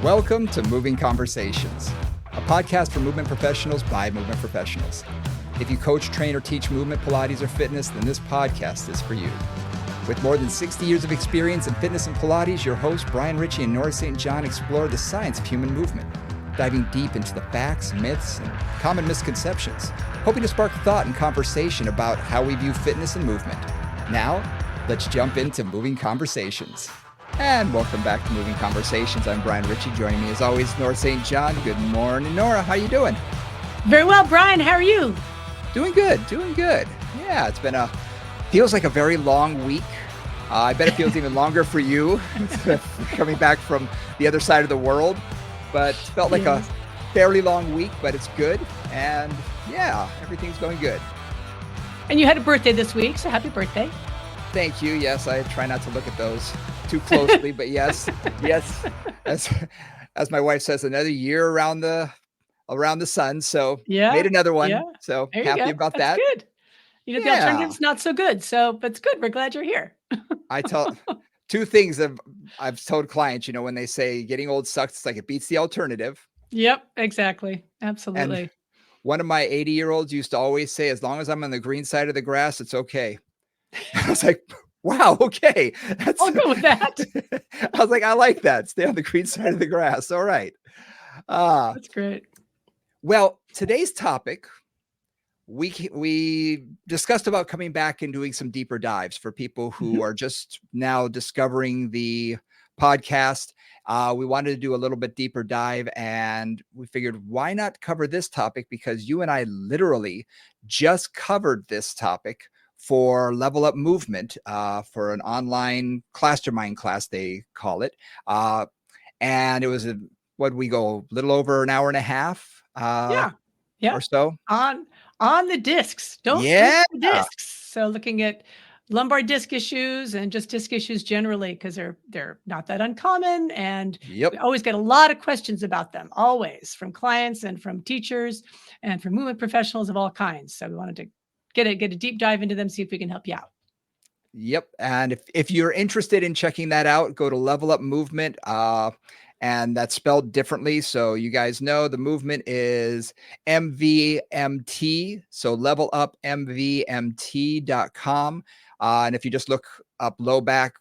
Welcome to Moving Conversations, a podcast for movement professionals by movement professionals. If you coach, train, or teach movement, Pilates, or fitness, then this podcast is for you. With more than 60 years of experience in fitness and Pilates, your hosts, Brian Ritchie and Nora St. John, explore the science of human movement, diving deep into the facts, myths, and common misconceptions, hoping to spark thought and conversation about how we view fitness and movement. Now, let's jump into Moving Conversations. And welcome back to Moving Conversations. I'm Brian Ritchie. Joining me as always, Nora St. John. Good morning, Nora. How you doing? Very well, Brian. How are you? Doing good. Yeah, it's been feels like a very long week. I bet it feels even longer for you coming back from the other side of the world. But it felt like a fairly long week, but it's good. And yeah, everything's going good. And you had a birthday this week, so happy birthday. Thank you. Yes, I try not to look at those too closely, but yes. As my wife says, another year around the sun. So made another one. Yeah. So happy about that. Good. You know, the alternative's not so good. So, but it's good. We're glad you're here. I tell two things I've told clients, you know, when they say getting old sucks, it's like it beats the alternative. Yep, exactly. Absolutely. And one of my 80-year-olds used to always say, as long as I'm on the green side of the grass, it's okay. I was like, wow, okay. I'll go with that. I was like, I like that. Stay on the green side of the grass. All right. That's great. Well, today's topic, we discussed about coming back and doing some deeper dives for people who are just now discovering the podcast. We wanted to do a little bit deeper dive, and we figured, why not cover this topic? Because you and I literally just covered this topic for Level Up Movement, for an online mastermind class, they call it. And it was a little over an hour and a half or so on the discs. Don't the discs. So looking at lumbar disc issues and just disc issues generally, because they're not that uncommon, and we always get a lot of questions about them, always, from clients and from teachers and from movement professionals of all kinds. So we wanted to get a deep dive into them, see if we can help you out. Yep. And if you're interested in checking that out, go to Level Up Movement, and that's spelled differently. So you guys know the movement is MVMT. So levelupmvmt.com. And if you just look up low back,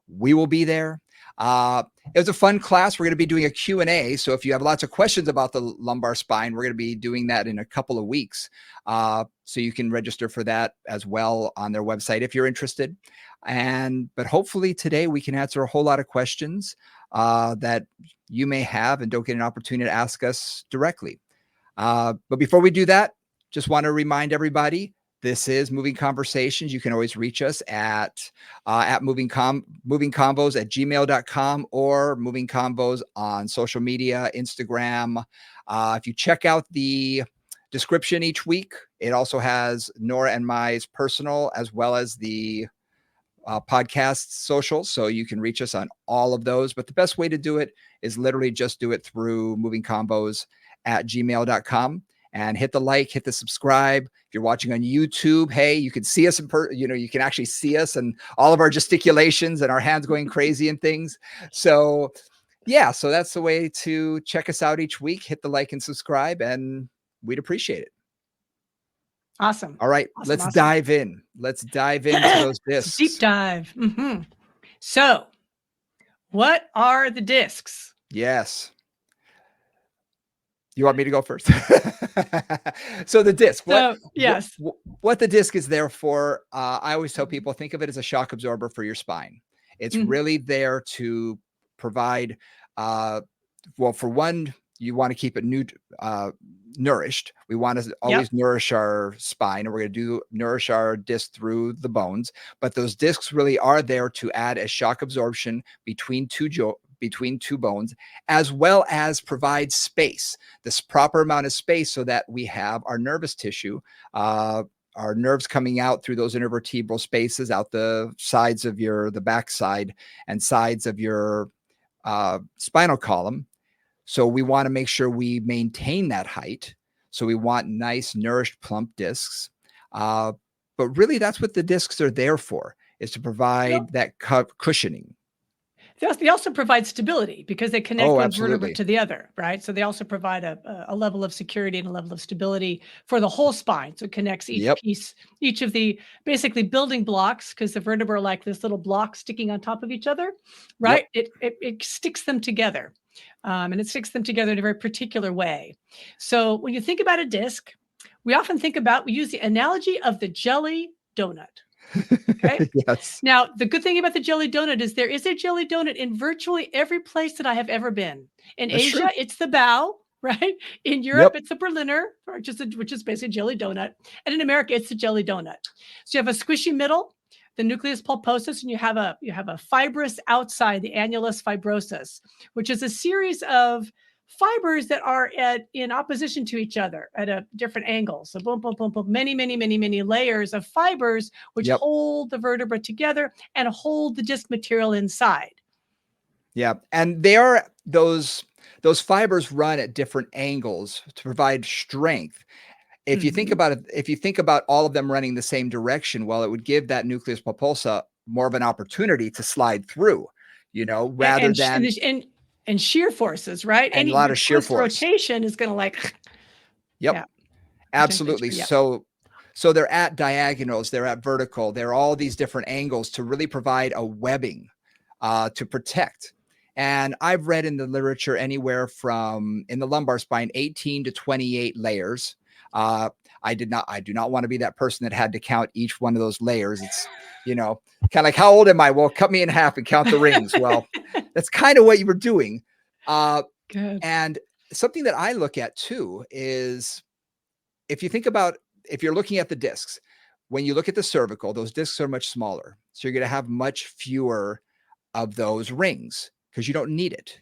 we will be there. It was a fun class. We're going to be doing a Q&A. So if you have lots of questions about the lumbar spine, we're going to be doing that in a couple of weeks. So you can register for that as well on their website if you're interested. But hopefully today we can answer a whole lot of questions that you may have and don't get an opportunity to ask us directly. But before we do that, just want to remind everybody, this is Moving Conversations. You can always reach us at movingconvos@gmail.com or Moving Convos on social media, Instagram. If you check out the description each week, it also has Nora and my personal as well as the podcast socials. So you can reach us on all of those. But the best way to do it is literally just do it through movingconvos@gmail.com. And hit the like, hit the subscribe. If you're watching on YouTube, hey, you can see us you can actually see us and all of our gesticulations and our hands going crazy and things. So yeah, so that's the way to check us out each week. Hit the like and subscribe, and we'd appreciate it. Awesome. All right, let's dive in. Let's dive into those discs. Deep dive. So what are the discs? Yes. You want me to go first? So the disc. What the disc is there for, I always tell people, think of it as a shock absorber for your spine. It's really there to provide, for one, you want to keep it nourished. We want to always nourish our spine, and we're going to nourish our disc through the bones. But those discs really are there to add a shock absorption between two bones, as well as provide space, this proper amount of space, so that we have our nervous tissue, our nerves coming out through those intervertebral spaces, out the sides of the backside and sides of your spinal column. So we want to make sure we maintain that height. So we want nice, nourished, plump discs. But really, that's what the discs are there for, is to provide that cushioning. They also provide stability because they connect one vertebrae absolutely. to the other, right? So they also provide a level of security and a level of stability for the whole spine. So it connects each Yep. piece, each of the basically building blocks, because the vertebrae are like this little block sticking on top of each other, right? Yep. It sticks them together. And it sticks them together in a very particular way. So when you think about a disc, we use the analogy of the jelly donut. Okay. Yes. Now, the good thing about the jelly donut is there is a jelly donut in virtually every place that I have ever been. In That's Asia, true. it's the bao, right? In Europe, Yep. it's the Berliner, which is basically a jelly donut. And in America, it's the jelly donut. So you have a squishy middle, the nucleus pulposus, and you have a fibrous outside, the annulus fibrosus, which is a series of fibers that are in opposition to each other at a different angle. So boom, boom, boom, boom, many layers of fibers which Yep. hold the vertebra together and hold the disc material inside. Yeah. And those fibers run at different angles to provide strength. If you think about it, if you think about all of them running the same direction, well, it would give that nucleus pulposa more of an opportunity to slide through, rather than And shear forces, right? and a Any lot of shear close force. rotation is going to Yep. yeah, Absolutely. yeah. So they're at diagonals, they're at vertical, they're all these different angles to really provide a webbing to protect. And I've read in the literature anywhere from in the lumbar spine 18 to 28 layers. I do not want to be that person that had to count each one of those layers. It's, kind of like, how old am I? Well, cut me in half and count the rings. Well, that's kind of what you were doing. Good. And something that I look at too is if you're looking at the discs, when you look at the cervical, those discs are much smaller. So you're going to have much fewer of those rings because you don't need it.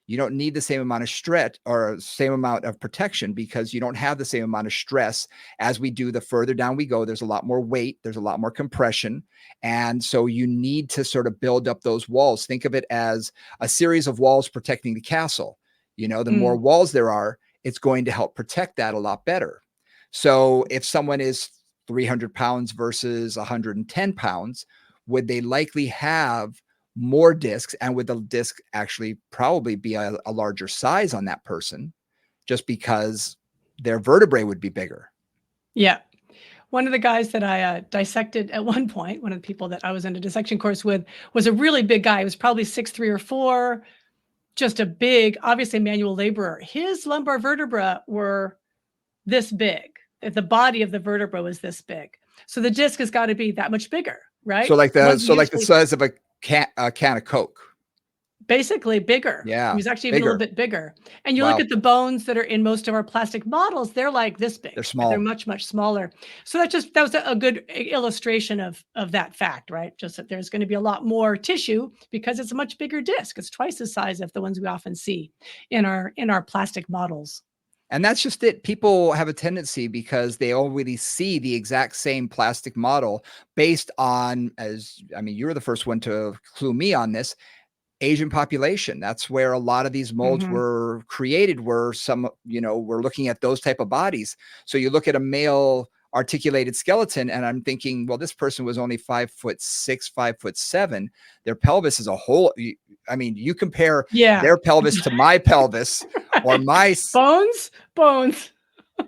You don't need the same amount of stretch or same amount of protection because you don't have the same amount of stress as we do the further down we go. There's a lot more weight, there's a lot more compression. And so you need to sort of build up those walls. Think of it as a series of walls protecting the castle. The more walls there are, it's going to help protect that a lot better. So if someone is 300 pounds versus 110 pounds, would they likely have more discs, and would the disc actually probably be a larger size on that person just because their vertebrae would be bigger? Yeah. One of the guys that I dissected at one point, one of the people that I was in a dissection course with, was a really big guy. He was probably 6'3" or 4, just a big, obviously manual laborer. His lumbar vertebra were this big. The body of the vertebra was this big. So the disc has got to be that much bigger, right? So like the size of a can of Coke. Basically bigger. Yeah. He was actually even a little bit bigger. And you Wow. look at the bones that are in most of our plastic models, they're like this big. They're small. They're much, much smaller. So that was a good illustration of that fact, right? Just that there's going to be a lot more tissue because it's a much bigger disc. It's twice the size of the ones we often see in our plastic models. And that's just it. People have a tendency because they already see the exact same plastic model based on, you were the first one to clue me on this, Asian population. That's where a lot of these molds were created, we're looking at those type of bodies. So you look at a male articulated skeleton and I'm thinking, well, this person was only 5'6", 5'7". Their pelvis is a whole, you compare their pelvis to my pelvis or my bones.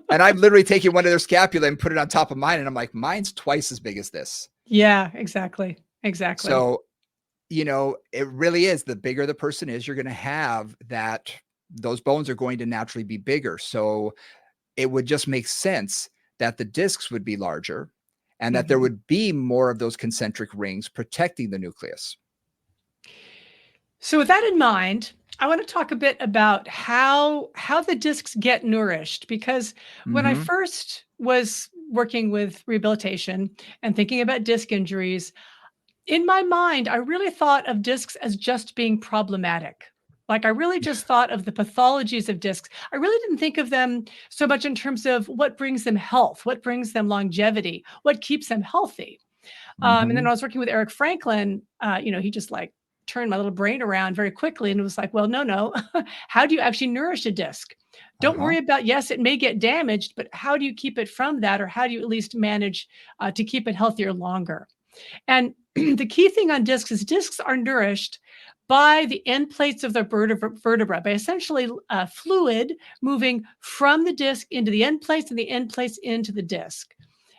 And I've literally taken one of their scapula and put it on top of mine. And I'm like, mine's twice as big as this. Yeah, exactly. So, it really is. The bigger the person is, you're going to have those bones are going to naturally be bigger. So it would just make sense that the discs would be larger and that there would be more of those concentric rings protecting the nucleus. So with that in mind, I want to talk a bit about how the discs get nourished, because when I first was working with rehabilitation and thinking about disc injuries, in my mind, I really thought of discs as just being problematic. Like I really just thought of the pathologies of discs. I really didn't think of them so much in terms of what brings them health, what brings them longevity, what keeps them healthy. And then I was working with Eric Franklin, he just like turned my little brain around very quickly and it was like, well, no. How do you actually nourish a disc? Don't worry about, yes, it may get damaged, but how do you keep it from that? Or how do you at least manage to keep it healthier longer? And the key thing on discs is discs are nourished by the end plates of the vertebra, by essentially fluid moving from the disc into the end plates and the end plates into the disc.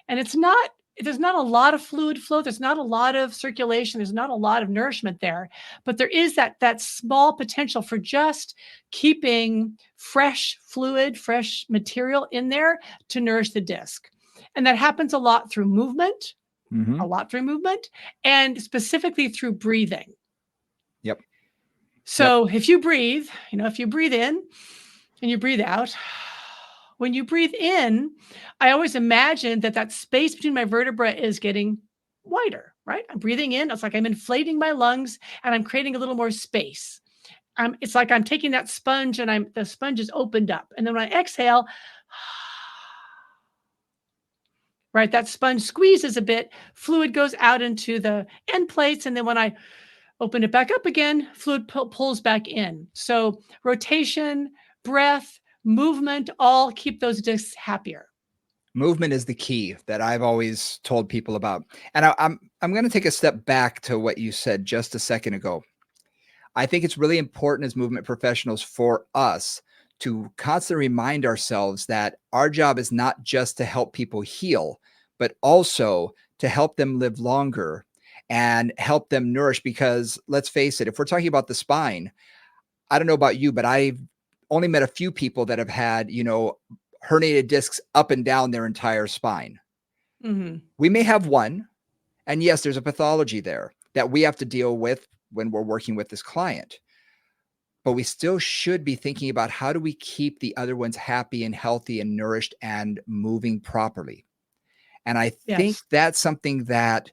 And there's not a lot of fluid flow. There's not a lot of circulation. There's not a lot of nourishment there, but there is that small potential for just keeping fresh fluid, fresh material in there to nourish the disc. And that happens a lot through movement, and specifically through breathing. Yep. So if you breathe, if you breathe in and you breathe out, when you breathe in, I always imagine that space between my vertebrae is getting wider, right? I'm breathing in. It's like I'm inflating my lungs and I'm creating a little more space. It's like I'm taking that sponge and the sponge is opened up. And then when I exhale, right, that sponge squeezes a bit, fluid goes out into the end plates. And then when I open it back up again, fluid pulls back in. So rotation, breath, movement, all keep those discs happier. Movement is the key that I've always told people about. And I'm going to take a step back to what you said just a second ago. I think it's really important as movement professionals for us to constantly remind ourselves that our job is not just to help people heal, but also to help them live longer and help them nourish. Because let's face it, if we're talking about the spine, I don't know about you, but I've only met a few people that have had, herniated discs up and down their entire spine. Mm-hmm. We may have one, and yes, there's a pathology there that we have to deal with when we're working with this client. But we still should be thinking about how do we keep the other ones happy and healthy and nourished and moving properly. And I think that's something that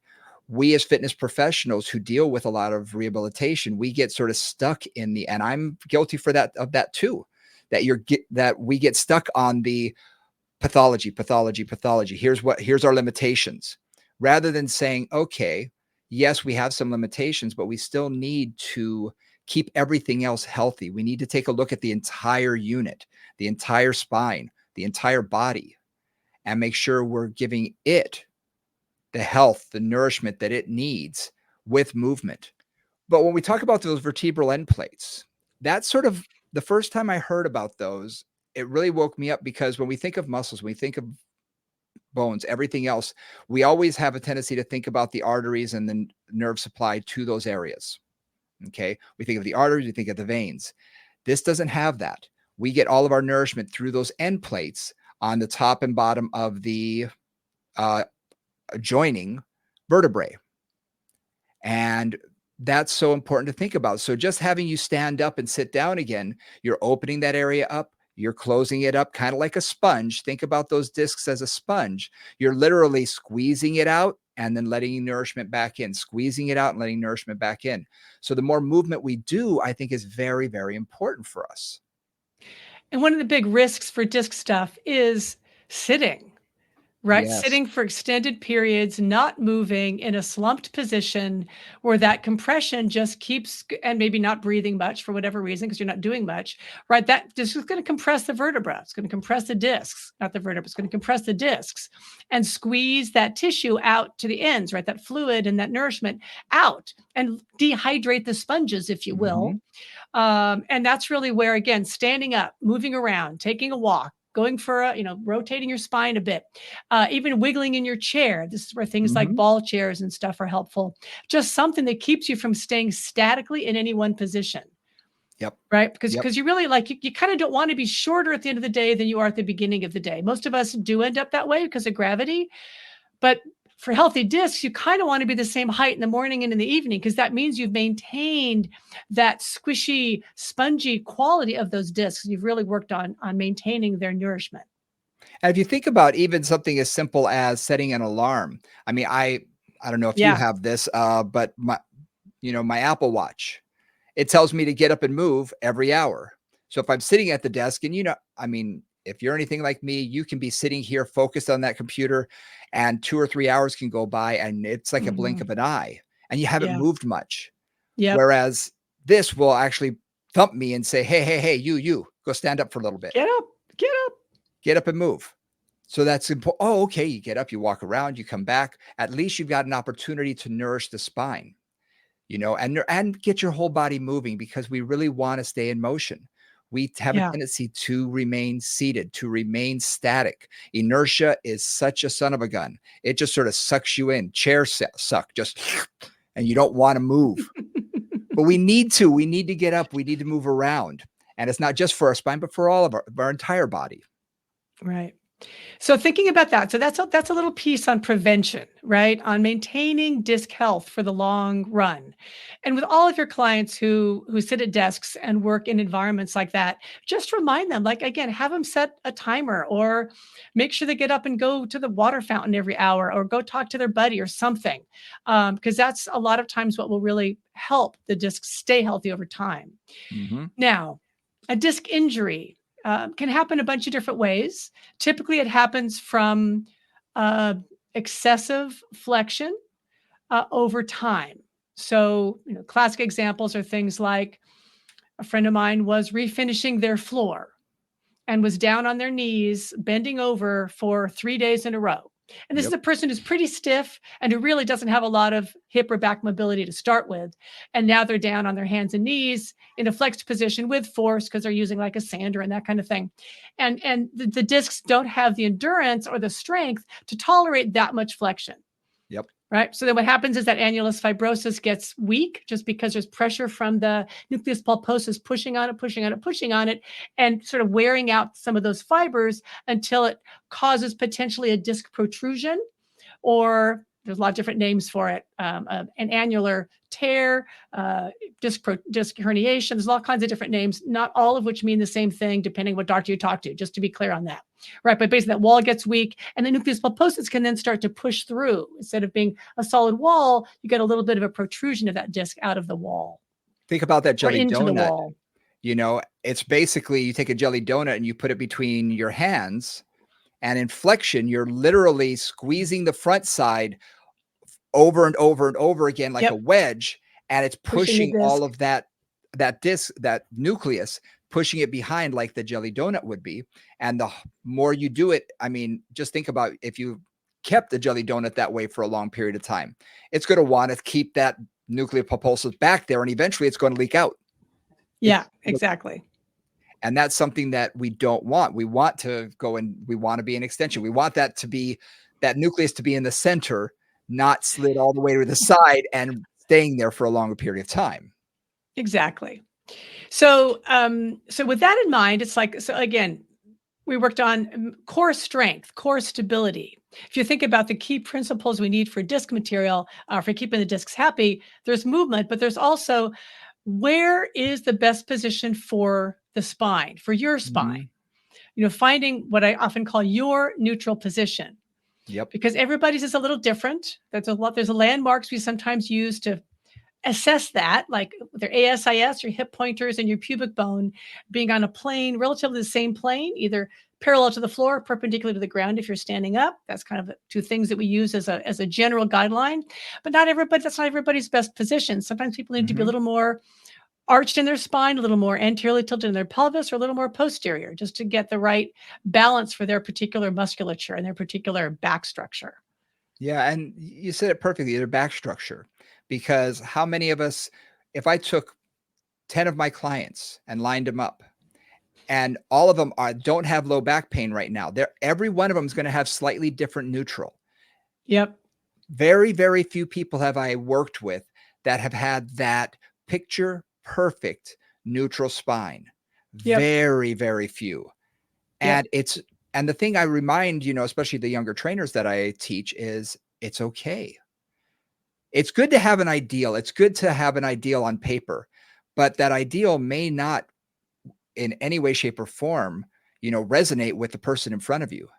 we as fitness professionals who deal with a lot of rehabilitation, we get sort of stuck in and I'm guilty of that too, that we get stuck on the pathology. Here's our limitations, rather than saying, okay, yes, we have some limitations, but we still need to keep everything else healthy. We need to take a look at the entire unit, the entire spine, the entire body, and make sure we're giving it the health, the nourishment that it needs with movement. But when we talk about those vertebral end plates, that's sort of the first time I heard about those, it really woke me up, because when we think of muscles, when we think of bones, everything else, we always have a tendency to think about the arteries and the nerve supply to those areas. Okay. We think of the arteries, we think of the veins. This doesn't have that. We get all of our nourishment through those end plates on the top and bottom of the adjoining vertebrae. And that's so important to think about. So just having you stand up and sit down again, you're opening that area up, you're closing it up, kind of like a sponge. Think about those discs as a sponge. You're literally squeezing it out and then letting nourishment back in, squeezing it out and letting nourishment back in. So the more movement we do, I think, is very, very important for us. And one of the big risks for disc stuff is sitting. Right? Yes. Sitting for extended periods, not moving in a slumped position where that compression just keeps, and maybe not breathing much for whatever reason, because you're not doing much, right? That just is going to compress the vertebra. It's going to compress the discs, not the vertebra. It's going to compress the discs and squeeze that tissue out to the ends, right? That fluid and that nourishment out and dehydrate the sponges, if you will. And that's really where, again, standing up, moving around, taking a walk, going for rotating your spine a bit, even wiggling in your chair. This is where things like ball chairs and stuff are helpful. Just something that keeps you from staying statically in any one position. Yep. Right. Because you really you kind of don't want to be shorter at the end of the day than you are at the beginning of the day. Most of us do end up that way because of gravity. But for healthy discs, you kind of want to be the same height in the morning and in the evening, because that means you've maintained that squishy, spongy quality of those discs. You've really worked on maintaining their nourishment. And if you think about even something as simple as setting an alarm, I mean, I don't know if you have this, but my Apple Watch, it tells me to get up and move every hour. So if I'm sitting at the desk and, if you're anything like me, you can be sitting here focused on that computer and 2 or 3 hours can go by and it's like a blink of an eye and you haven't moved much. Whereas this will actually thump me and say, hey, you go stand up for a little bit. Get up and move. So that's important. Oh, okay. You get up, you walk around, you come back. At least you've got an opportunity to nourish the spine, and get your whole body moving, because we really want to stay in motion. We have a Yeah. tendency to remain seated, to remain static. Inertia is such a son of a gun. It just sort of sucks you in. Chairs suck, just, and you don't want to move. But we need to get up. We need to move around. And it's not just for our spine, but for all of our entire body. Right. So thinking about that, so that's a little piece on prevention, right? On maintaining disc health for the long run. And with all of your clients who sit at desks and work in environments like that, just remind them, like, again, have them set a timer, or make sure they get up and go to the water fountain every hour, or go talk to their buddy or something. Because that's a lot of times what will really help the discs stay healthy over time. Mm-hmm. Now, a disc injury can happen a bunch of different ways. Typically, it happens from excessive flexion over time. So, classic examples are things like, a friend of mine was refinishing their floor and was down on their knees, bending over for 3 days in a row. And this is Yep. a person who's pretty stiff and who really doesn't have a lot of hip or back mobility to start with. And now they're down on their hands and knees in a flexed position with force, because they're using like a sander and that kind of thing. And the discs don't have the endurance or the strength to tolerate that much flexion. Yep. Right. So then what happens is that annulus fibrosus gets weak, just because there's pressure from the nucleus pulposus pushing on it, and sort of wearing out some of those fibers until it causes potentially a disc protrusion, or there's a lot of different names for it, an annular tear, disc herniation. There's all kinds of different names, not all of which mean the same thing, depending what doctor you talk to, just to be clear on that. Right. But basically that wall gets weak, and the nucleus pulposus can then start to push through. Instead of being a solid wall, you get a little bit of a protrusion of that disc out of the wall. Think about that Or jelly into the donut. wall. It's basically, you take a jelly donut and you put it between your hands, and in flexion, you're literally squeezing the front side over and over and over again, like a wedge, and it's pushing all of that disc, that nucleus, pushing it behind like the jelly donut would be. And the more you do it, I mean, just think about if you kept the jelly donut that way for a long period of time, it's going to want to keep that nucleus pulposus back there, and eventually it's going to leak out. Yeah, exactly. And that's something that we don't want. We want to go, and we want to be an extension. We want that nucleus to be in the center, not slid all the way to the side and staying there for a longer period of time. Exactly. So, so with that in mind, it's like, so again, we worked on core strength, core stability. If you think about the key principles we need for disc material, for keeping the discs happy, there's movement, but there's also, where is the best position for the spine, for your spine? Mm-hmm. Finding what I often call your neutral position. Yep. Because everybody's is a little different. There's a landmarks we sometimes use to assess that, like their ASIS, your hip pointers, and your pubic bone being on a plane, relatively the same plane, either parallel to the floor, perpendicular to the ground if you're standing up. That's kind of two things that we use as a general guideline. But that's not everybody's best position. Sometimes people need to be a little more arched in their spine, a little more anteriorly tilted in their pelvis, or a little more posterior, just to get the right balance for their particular musculature and their particular back structure. Yeah, and you said it perfectly, their back structure. Because how many of us, if I took 10 of my clients and lined them up, and all of them don't have low back pain right now, every one of them is going to have slightly different neutral. Yep. Very, very few people have I worked with that have had that picture perfect neutral spine. Yep. Very, very few. And and the thing I remind, especially the younger trainers that I teach, is it's okay. It's good to have an ideal. It's good to have an ideal on paper, but that ideal may not in any way, shape, or form, resonate with the person in front of you.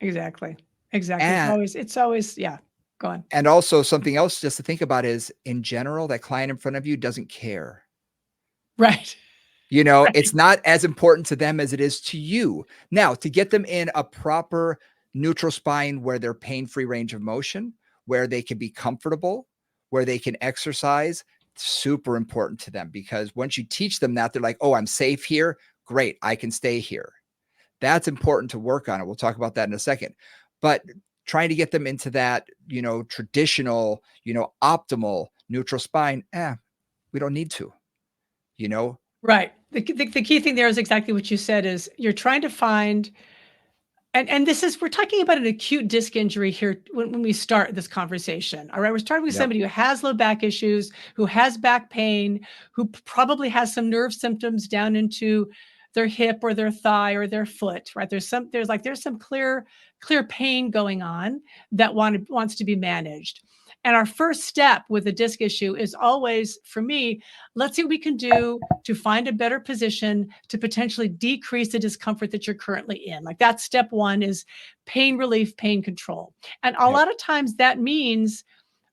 Exactly. It's always, yeah, go on. And also something else just to think about is, in general, that client in front of you doesn't care. Right. Right. It's not as important to them as it is to you. Now, to get them in a proper neutral spine where they're pain-free range of motion, where they can be comfortable, where they can exercise, super important to them, because once you teach them that, they're like, oh, I'm safe here. Great. I can stay here. That's important to work on it. We'll talk about that in a second. But trying to get them into that, traditional, optimal neutral spine, we don't need to, Right. The key thing there is exactly what you said, is you're trying to find, and we're talking about an acute disc injury here when we start this conversation. All right. We're starting with somebody who has low back issues, who has back pain, who probably has some nerve symptoms down into their hip or their thigh or their foot, right? There's some clear pain going on that wants to be managed. And our first step with a disc issue is always, for me, let's see what we can do to find a better position to potentially decrease the discomfort that you're currently in. Like, that's step one, is pain relief, pain control. And a lot of times that means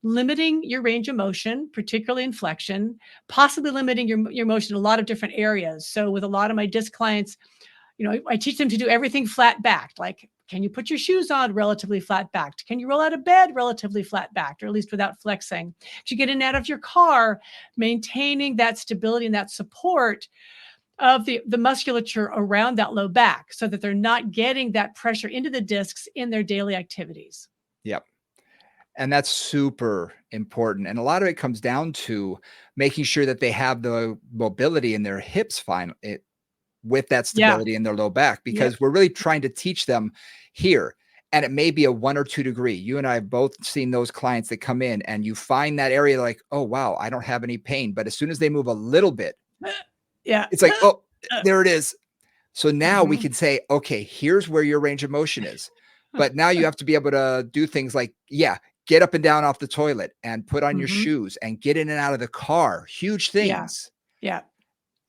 limiting your range of motion, particularly in flexion, possibly limiting your motion in a lot of different areas. So with a lot of my disc clients, I teach them to do everything flat backed. Like, can you put your shoes on relatively flat backed? Can you roll out of bed relatively flat backed, or at least without flexing? Can you get in and out of your car, maintaining that stability and that support of the musculature around that low back, so that they're not getting that pressure into the discs in their daily activities. Yep. And that's super important. And a lot of it comes down to making sure that they have the mobility in their hips with that stability in their low back, because we're really trying to teach them here. And it may be a 1 or 2 degree. You and I have both seen those clients that come in and you find that area like, oh, wow, I don't have any pain. But as soon as they move a little bit, it's like, oh, there it is. So now we can say, okay, here's where your range of motion is. But now you have to be able to do things like, get up and down off the toilet and put on your shoes and get in and out of the car. Huge things. Yeah.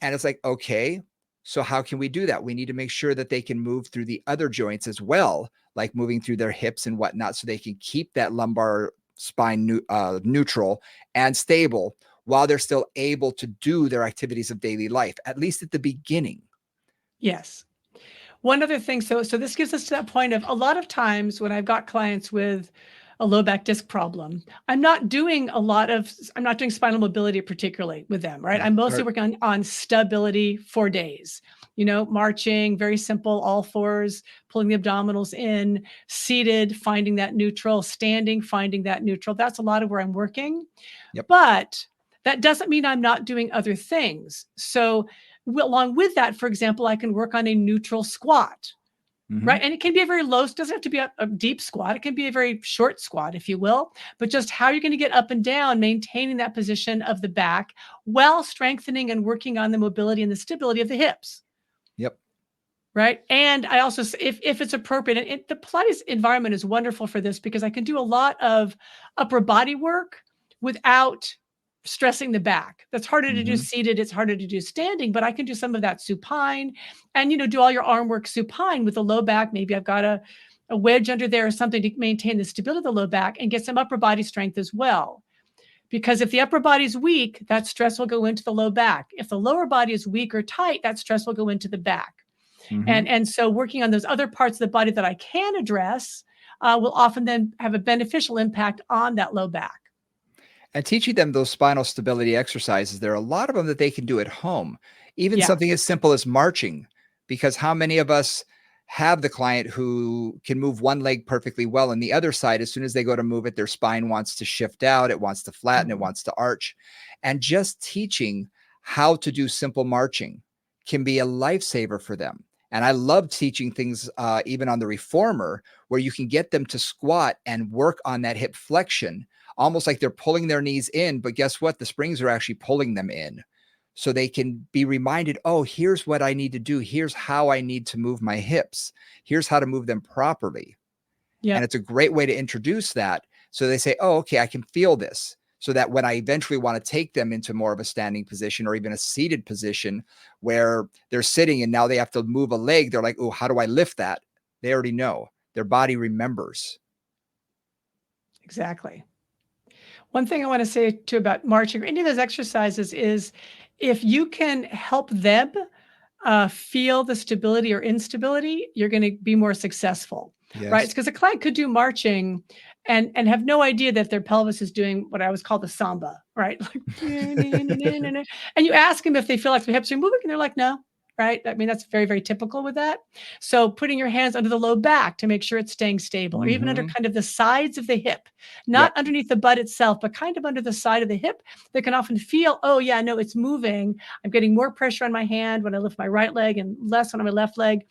And it's like, okay, so how can we do that? We need to make sure that they can move through the other joints as well, like moving through their hips and whatnot, so they can keep that lumbar spine neutral and stable while they're still able to do their activities of daily life, at least at the beginning. Yes. One other thing, so this gives us to that point of, a lot of times when I've got clients with a low back disc problem, I'm not doing spinal mobility particularly with them, right? I'm mostly working on stability for days, marching, very simple, all fours, pulling the abdominals in, seated, finding that neutral, standing, finding that neutral. That's a lot of where I'm working. But that doesn't mean I'm not doing other things. So along with that, for example, I can work on a neutral squat. Right. And it can be a very low, it doesn't have to be a deep squat. It can be a very short squat, if you will, but just how you're going to get up and down, maintaining that position of the back while strengthening and working on the mobility and the stability of the hips. Right. And I also, if it's appropriate, and the Pilates environment is wonderful for this, because I can do a lot of upper body work without stressing the back. That's harder to do seated. It's harder to do standing, but I can do some of that supine and, do all your arm work supine with the low back. Maybe I've got a wedge under there or something to maintain the stability of the low back and get some upper body strength as well. Because if the upper body is weak, that stress will go into the low back. If the lower body is weak or tight, that stress will go into the back. And so working on those other parts of the body that I can address will often then have a beneficial impact on that low back. And teaching them those spinal stability exercises, there are a lot of them that they can do at home, even something as simple as marching, because how many of us have the client who can move one leg perfectly well and the other side, as soon as they go to move it, their spine wants to shift out, it wants to flatten, it wants to arch. And just teaching how to do simple marching can be a lifesaver for them. And I love teaching things even on the reformer, where you can get them to squat and work on that hip flexion, almost like they're pulling their knees in, but guess what? The springs are actually pulling them in. So they can be reminded, oh, here's what I need to do. Here's how I need to move my hips. Here's how to move them properly. And it's a great way to introduce that. So they say, oh, okay, I can feel this. So that when I eventually want to take them into more of a standing position or even a seated position where they're sitting and now they have to move a leg, they're like, oh, how do I lift that? They already know. Their body remembers. Exactly. One thing I want to say too about marching or any of those exercises is, if you can help them feel the stability or instability, you're going to be more successful, right? It's because a client could do marching and have no idea that their pelvis is doing what I always call the samba, right? Like, and you ask them if they feel like their hips are moving, and they're like, no. right? I mean, that's very, very typical with that. So putting your hands under the low back to make sure it's staying stable, or even under kind of the sides of the hip, not underneath the butt itself, but kind of under the side of the hip. They can often feel, oh yeah, no, it's moving. I'm getting more pressure on my hand when I lift my right leg and less on my left leg.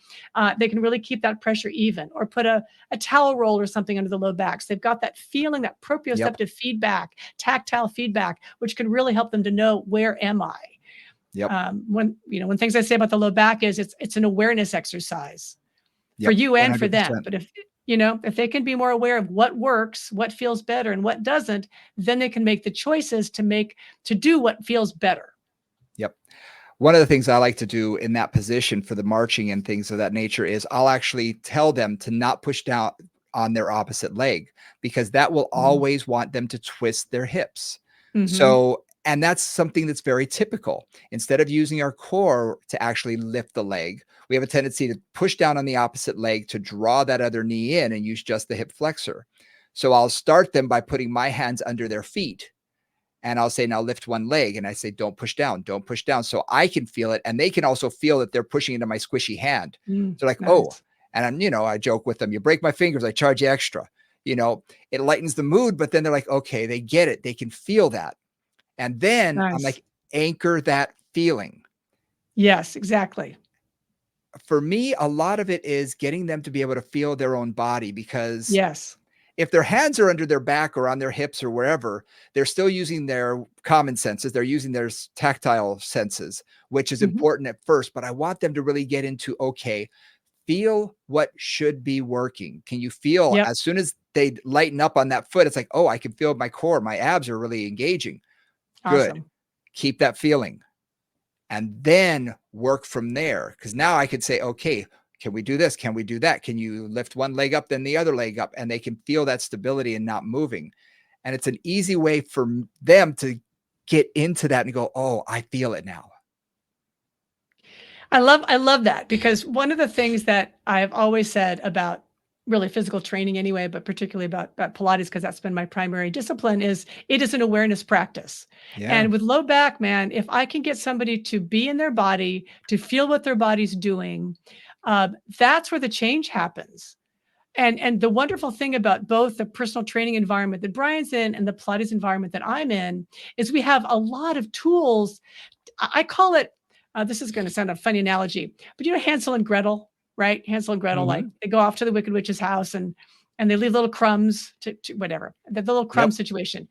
They can really keep that pressure even, or put a towel roll or something under the low back. So they've got that feeling, that proprioceptive feedback, tactile feedback, which can really help them to know, where am I? When things I say about the low back is it's an awareness exercise for you and 100%. for them. But if they can be more aware of what works, what feels better, and what doesn't, then they can make the choices to do what feels better. Yep. One of the things I like to do in that position for the marching and things of that nature is I'll actually tell them to not push down on their opposite leg, because that will always want them to twist their hips. So, and that's something that's very typical. Instead of using our core to actually lift the leg, we have a tendency to push down on the opposite leg to draw that other knee in and use just the hip flexor. So I'll start them by putting my hands under their feet. And I'll say, now lift one leg. And I say, don't push down, don't push down. So I can feel it. And they can also feel that they're pushing into my squishy hand. They're like, oh, and I joke with them, you break my fingers, I charge you extra. It lightens the mood, but then they're like, okay, they get it. They can feel that. And then I'm like, anchor that feeling. Yes, exactly. For me, a lot of it is getting them to be able to feel their own body, because if their hands are under their back or on their hips or wherever, they're still using their common senses. They're using their tactile senses, which is important at first. But I want them to really get into, okay, feel what should be working. Can you feel as soon as they lighten up on that foot, it's like, oh, I can feel my core. My abs are really engaging. Good. Keep that feeling. And then work from there. Because now I could say, okay, can we do this? Can we do that? Can you lift one leg up, then the other leg up? And they can feel that stability and not moving. And it's an easy way for them to get into that and go, oh, I feel it now. I love that, because one of the things that I've always said about really physical training anyway, but particularly about Pilates, because that's been my primary discipline, is it is an awareness practice. And with low back, man, if I can get somebody to be in their body, to feel what their body's doing, that's where the change happens. And the wonderful thing about both the personal training environment that Brian's in and the Pilates environment that I'm in is we have a lot of tools. I call it, this is going to sound a funny analogy, but Hansel and Gretel, right? Hansel and Gretel, like they go off to the Wicked Witch's house and they leave little crumbs to whatever, the little crumb situation.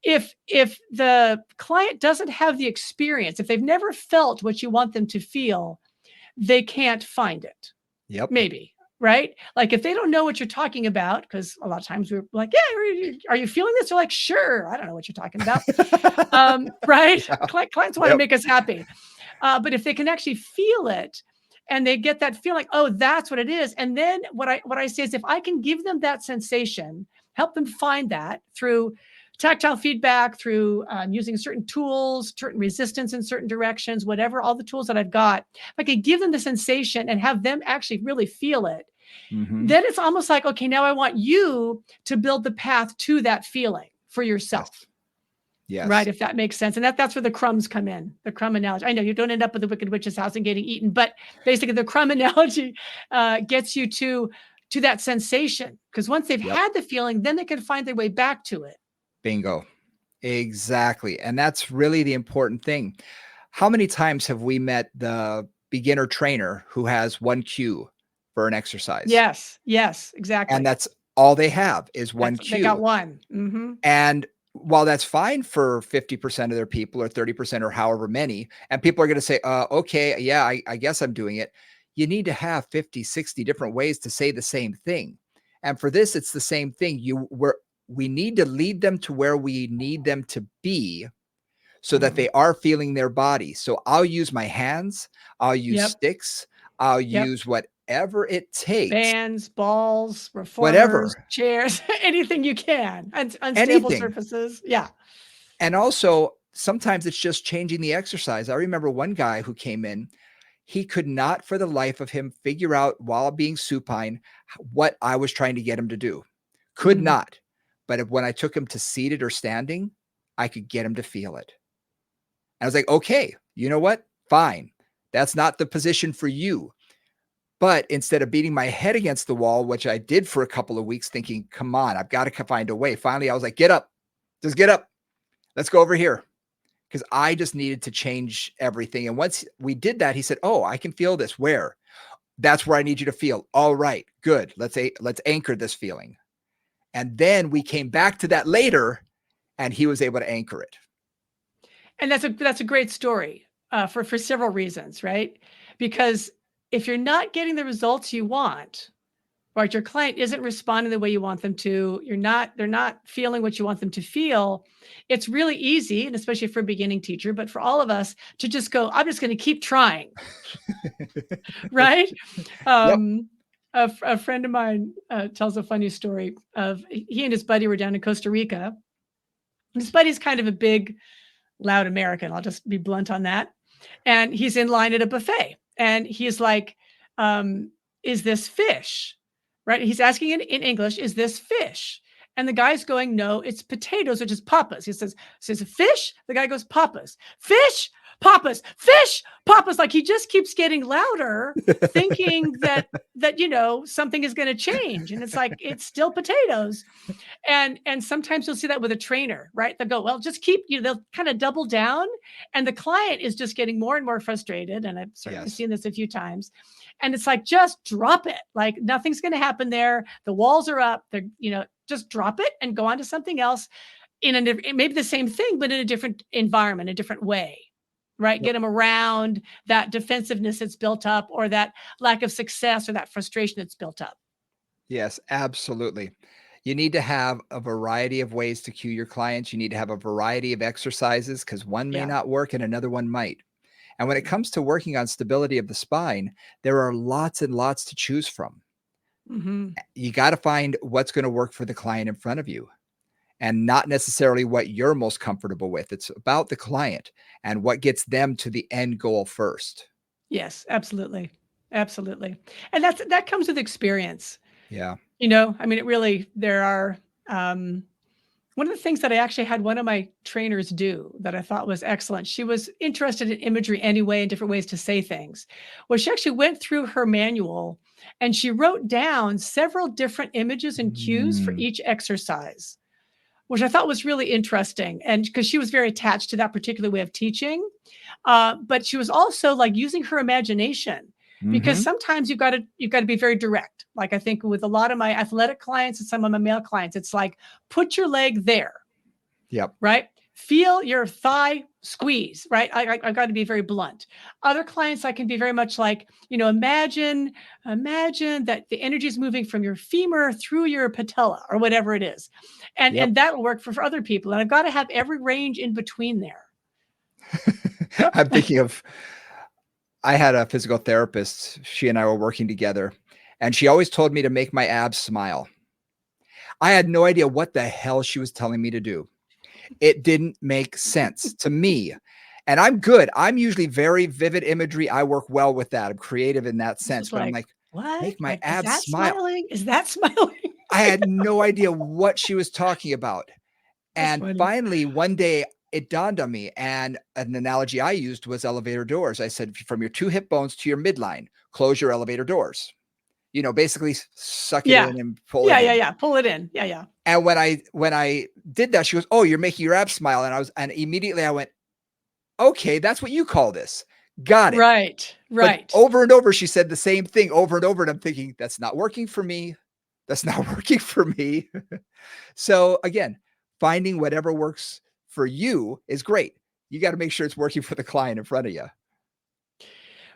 If the client doesn't have the experience, if they've never felt what you want them to feel, they can't find it. Maybe. Right? Like if they don't know what you're talking about, because a lot of times we're like, yeah, are you feeling this? They're like, sure. I don't know what you're talking about. Right? Clients want to make us happy. But if they can actually feel it and they get that feeling, oh, that's what it is. And then what I say is, if I can give them that sensation, help them find that through tactile feedback, through using certain tools, certain resistance in certain directions, whatever, all the tools that I've got, if I could give them the sensation and have them actually really feel it, then it's almost like, okay, now I want you to build the path to that feeling for yourself. Right, if that makes sense. And that's where the crumbs come in, the crumb analogy. I know you don't end up with the Wicked Witch's house and getting eaten, but basically the crumb analogy gets you to that sensation. Because once they've had the feeling, then they can find their way back to it. Bingo. Exactly. And that's really the important thing. How many times have we met the beginner trainer who has one cue for an exercise? Yes, exactly. And that's all they have is one cue. They got one. And while that's fine for 50% of their people or 30% or however many, and people are going to say, okay, yeah, I guess I'm doing it. You need to have 50, 60 different ways to say the same thing. And for this, it's the same thing. We need to lead them to where we need them to be so that they are feeling their body. So I'll use my hands, I'll use sticks, I'll use whatever it takes. Bands, balls, reformers, whatever, chairs, anything you can, unstable surfaces. Yeah. And also sometimes it's just changing the exercise. I remember one guy who came in, he could not for the life of him figure out while being supine what I was trying to get him to do. Could not. But when I took him to seated or standing, I could get him to feel it. I was like, okay, you know what? Fine. That's not the position for you. But instead of beating my head against the wall, which I did for a couple of weeks, thinking, come on, I've got to find a way. Finally, I was like, get up, just get up. Let's go over here. Because I just needed to change everything. And once we did that, he said, oh, I can feel this. Where? That's where I need you to feel. All right, good. Let's anchor this feeling. And then we came back to that later, and he was able to anchor it. And that's a great story for several reasons, right? Because if you're not getting the results you want, right, your client isn't responding the way you want them to, they're not feeling what you want them to feel, it's really easy, and especially for a beginning teacher, but for all of us to just go, I'm just going to keep trying. Right? Yep. A friend of mine tells a funny story of he and his buddy were down in Costa Rica. His buddy's kind of a big, loud American. I'll just be blunt on that. And he's in line at a buffet. And he's like, is this fish? Right? He's asking in English, is this fish? And the guy's going, no, it's potatoes, which is papas. He says fish. The guy goes, papas. Fish, papas, fish, papas. Like he just keeps getting louder, thinking that something is going to change. And it's like, it's still potatoes. And sometimes you'll see that with a trainer, right? They'll go, well, just keep, they'll kind of double down. And the client is just getting more and more frustrated. And I've certainly seen this a few times. And it's like, just drop it. Like nothing's going to happen there. The walls are up. They're, just drop it and go on to something else maybe the same thing, but in a different environment, a different way, right? Yep. Get them around that defensiveness that's built up or that lack of success or that frustration that's built up. Yes, absolutely. You need to have a variety of ways to cue your clients. You need to have a variety of exercises because one may not work and another one might. And when it comes to working on stability of the spine, there are lots and lots to choose from. Mm-hmm. You got to find what's going to work for the client in front of you and not necessarily what you're most comfortable with. It's about the client and what gets them to the end goal first. Yes, absolutely. Absolutely. And that comes with experience. Yeah. It really, there are, one of the things that I actually had one of my trainers do that I thought was excellent. She was interested in imagery anyway and different ways to say things. Well, she actually went through her manual and she wrote down several different images and cues for each exercise, which I thought was really interesting. And because she was very attached to that particular way of teaching, but she was also like using her imagination. Because sometimes you've got to be very direct. Like I think with a lot of my athletic clients and some of my male clients, it's like, put your leg there. Yep. Right. Feel your thigh squeeze. Right. I've got to be very blunt. Other clients, I can be very much like, imagine that the energy is moving from your femur through your patella or whatever it is. And that will work for other people. And I've got to have every range in between there. I'm thinking of, I had a physical therapist. She and I were working together, and she always told me to make my abs smile. I had no idea what the hell she was telling me to do. It didn't make sense to me. And I'm good. I'm usually very vivid imagery. I work well with that. I'm creative in that sense. But I'm like, what? Make my abs smile. Smiling? Is that smiling? I had no idea what she was talking about. And finally, one day, it dawned on me, and an analogy I used was elevator doors. I said, from your two hip bones to your midline, close your elevator doors. Basically suck it in and pull it in. Yeah. Pull it in. Yeah. And when I did that, she goes, "Oh, you're making your abs smile." And immediately I went, "Okay, that's what you call this. Got it." Right. But over and over, she said the same thing over and over. And I'm thinking, that's not working for me. That's not working for me. So again, finding whatever works for you is great. You got to make sure it's working for the client in front of you.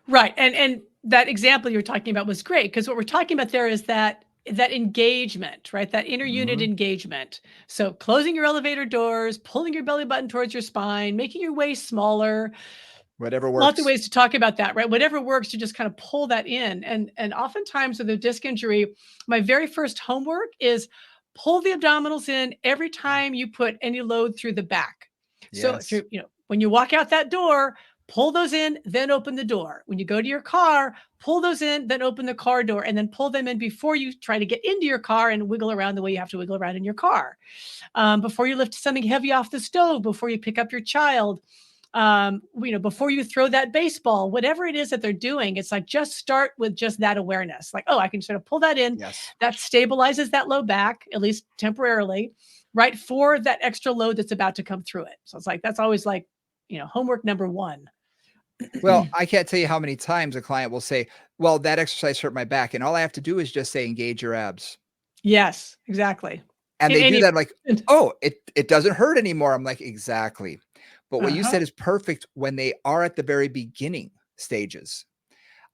Right. And that example you were talking about was great because what we're talking about there is that engagement, right? That inner unit engagement. So closing your elevator doors, pulling your belly button towards your spine, making your waist smaller. Whatever works. Lots of ways to talk about that, right? Whatever works to just kind of pull that in. And oftentimes with a disc injury, my very first homework is pull the abdominals in every time you put any load through the back. Yes. So if you're, when you walk out that door, pull those in, then open the door. When you go to your car, pull those in, then open the car door, and then pull them in before you try to get into your car and wiggle around the way you have to wiggle around in your car. Before you lift something heavy off the stove, before you pick up your child, before you throw that baseball, whatever it is that they're doing, it's like, just start with just that awareness. Like, oh, I can sort of pull that in. Yes. That stabilizes that low back, at least temporarily, right? For that extra load that's about to come through it. So it's like, that's always like, homework number one. Well, I can't tell you how many times a client will say, well, that exercise hurt my back. And all I have to do is just say, engage your abs. Yes, exactly. And they do that like, oh, it doesn't hurt anymore. I'm like, exactly. But what you said is perfect when they are at the very beginning stages.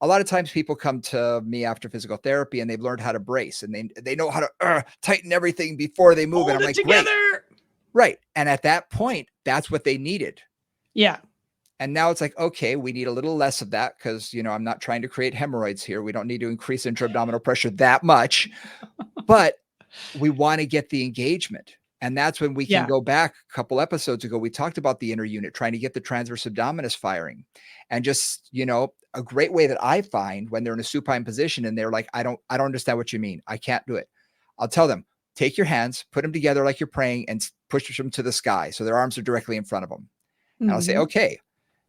A lot of times people come to me after physical therapy and they've learned how to brace and they know how to tighten everything before they move. Hold and I'm it like, together. Great. Right. And at that point, that's what they needed. Yeah. And now it's like, okay, we need a little less of that because, I'm not trying to create hemorrhoids here. We don't need to increase intra-abdominal pressure that much, but we want to get the engagement. And that's when we can go back a couple episodes ago. We talked about the inner unit, trying to get the transverse abdominis firing. And just, a great way that I find when they're in a supine position and they're like, I don't understand what you mean. I can't do it. I'll tell them, take your hands, put them together like you're praying and push them to the sky. So their arms are directly in front of them. And I'll say, okay,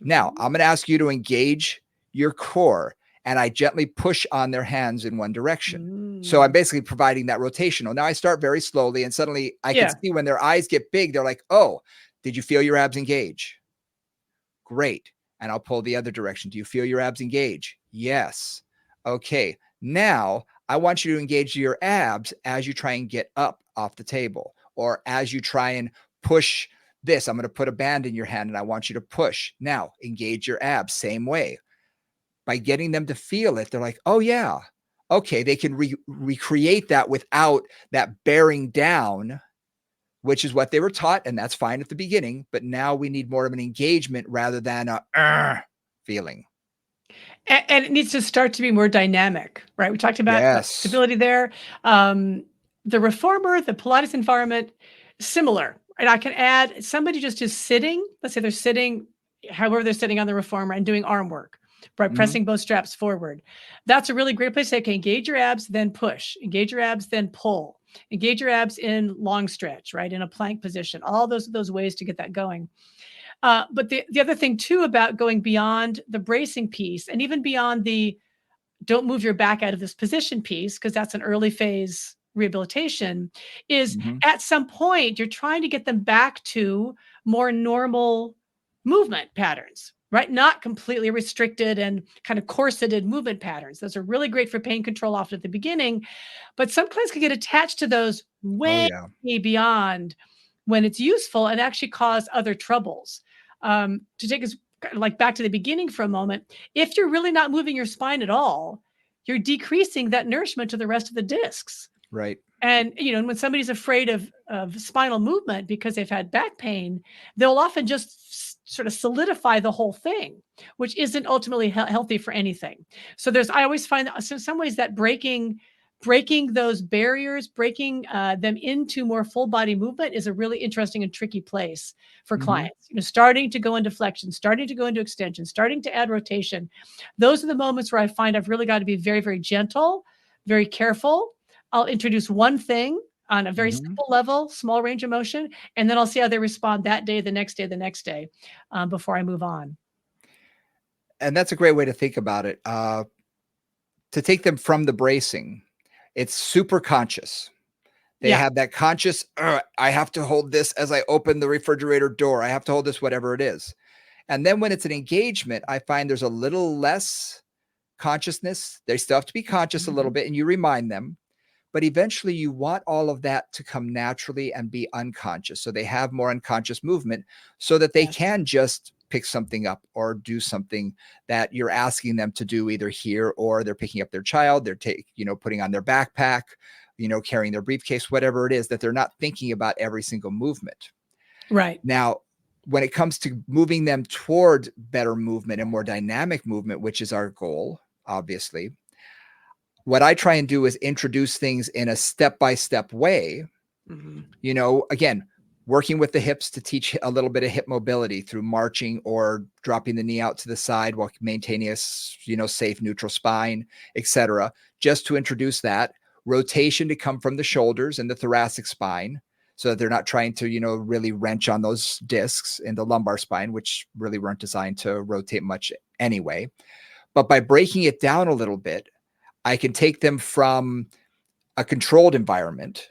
now I'm going to ask you to engage your core. And I gently push on their hands in one direction. So I'm basically providing that rotational. Now I start very slowly and suddenly I can see when their eyes get big, they're like, oh, did you feel your abs engage? Great. And I'll pull the other direction. Do you feel your abs engage? Yes. Okay. Now I want you to engage your abs as you try and get up off the table or as you try and push this. I'm going to put a band in your hand and I want you to push. Now engage your abs, same way. By getting them to feel it, they're like, oh yeah, okay. They can recreate that without that bearing down, which is what they were taught. And that's fine at the beginning, but now we need more of an engagement rather than a feeling. And it needs to start to be more dynamic, right? We talked about stability there. The reformer, the Pilates environment, similar. And I can add somebody just is sitting, let's say they're sitting, however they're sitting on the reformer and doing arm work, right? Pressing both straps forward. That's a really great place to say, okay, engage your abs, then push. Engage your abs, then pull. Engage your abs in long stretch, right? In a plank position. All those ways to get that going. But the other thing too about going beyond the bracing piece and even beyond the don't move your back out of this position piece, because that's an early phase rehabilitation, is at some point you're trying to get them back to more normal movement patterns, right? Not completely restricted and kind of corseted movement patterns. Those are really great for pain control often at the beginning, but some clients can get attached to those way beyond when it's useful and actually cause other troubles. To take us like back to the beginning for a moment, if you're really not moving your spine at all, you're decreasing that nourishment to the rest of the discs. Right. And, when somebody's afraid of spinal movement because they've had back pain, they'll often just sort of solidify the whole thing, which isn't ultimately healthy for anything. So I always find that in some ways that breaking those barriers, breaking them into more full body movement is a really interesting and tricky place for clients. Starting to go into flexion, starting to go into extension, starting to add rotation. Those are the moments where I find I've really got to be very, very gentle, very careful. I'll introduce one thing on a very simple level, small range of motion, and then I'll see how they respond that day, the next day, before I move on. And that's a great way to think about it. To take them from the bracing, it's super conscious. They have that conscious, I have to hold this as I open the refrigerator door. I have to hold this, whatever it is. And then when it's an engagement, I find there's a little less consciousness. They still have to be conscious a little bit and you remind them. But eventually you want all of that to come naturally and be unconscious. So they have more unconscious movement so that they can just pick something up or do something that you're asking them to do either here or they're picking up their child, they're putting on their backpack, carrying their briefcase, whatever it is, that they're not thinking about every single movement. Right. Now, when it comes to moving them toward better movement and more dynamic movement, which is our goal, obviously, what I try and do is introduce things in a step-by-step way, again, working with the hips to teach a little bit of hip mobility through marching or dropping the knee out to the side while maintaining a, safe neutral spine, etc. Just to introduce that rotation to come from the shoulders and the thoracic spine so that they're not trying to, really wrench on those discs in the lumbar spine, which really weren't designed to rotate much anyway. But by breaking it down a little bit, I can take them from a controlled environment